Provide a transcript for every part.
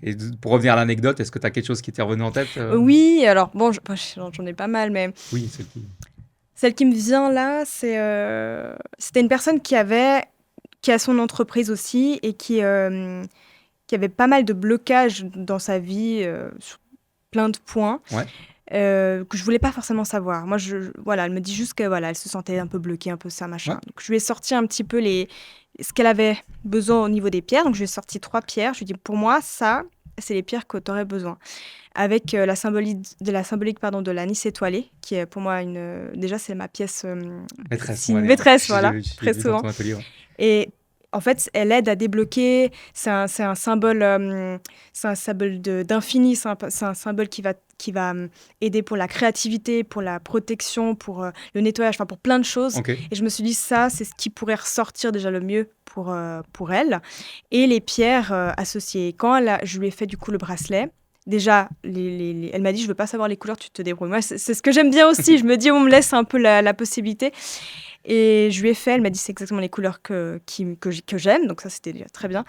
Et pour revenir à l'anecdote, est-ce que tu as quelque chose qui t'est revenu en tête Oui, alors bon, j'en ai pas mal, mais Oui, c'est qui. celle qui me vient là, c'était une personne qui a son entreprise aussi et qui avait pas mal de blocages dans sa vie sur plein de points Ouais, que je voulais pas forcément savoir. Moi, voilà, elle me dit juste que voilà, elle se sentait un peu bloquée, un peu ça, machin. ouais, Donc, je lui ai sorti un petit peu ce qu'elle avait besoin au niveau des pierres. Donc, je lui ai sorti 3 pierres. Je lui ai dit, pour moi, ça, c'est les pierres que tu aurais besoin. Avec la symbolique pardon, de l'anis étoilé, qui est pour moi déjà, c'est ma pièce maîtresse, on va signe dire. maîtresse, voilà, J'ai très vu dans souvent. ton atelier. Ouais. Et en fait, elle aide à débloquer. C'est un symbole d'infini. C'est un symbole qui va aider pour la créativité, pour la protection, pour le nettoyage, enfin pour plein de choses. Ok, Et je me suis dit, ça, c'est ce qui pourrait ressortir déjà le mieux pour elle. Et les pierres associées. Quand je lui ai fait du coup le bracelet, déjà, elle m'a dit, je veux pas savoir les couleurs, tu te débrouilles. Moi, c'est ce que j'aime bien aussi. Je me dis, on me laisse un peu la possibilité. Et je lui ai fait, elle m'a dit c'est exactement les couleurs que j'aime, donc ça c'était déjà très bien.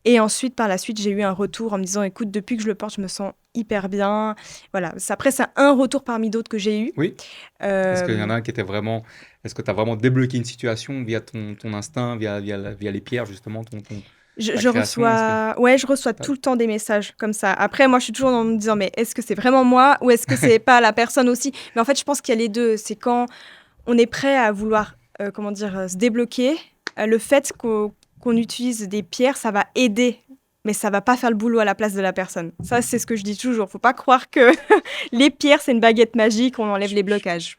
Et ensuite, par la suite, j'ai eu un retour en me disant écoute, depuis que je le porte, je me sens hyper bien. Voilà, après, c'est un retour parmi d'autres que j'ai eu. oui. Est-ce qu'il y en Euh, a un qui était vraiment. Est-ce que tu as vraiment débloqué une situation via ton instinct, via les pierres, justement, ta je création? reçois, ouais, je reçois T'as- tout le temps des messages comme ça. Après, moi, je suis toujours en me disant mais est-ce que c'est vraiment moi ou est-ce que c'est pas la personne aussi? Mais en fait, je pense qu'il y a les deux. C'est quand on est prêt à vouloir, comment dire, se débloquer. Le fait qu'on utilise des pierres, ça va aider, mais ça va pas faire le boulot à la place de la personne. Ça, c'est ce que je dis toujours. Faut pas croire que les pierres, c'est une baguette magique, on enlève je, les je- blocages.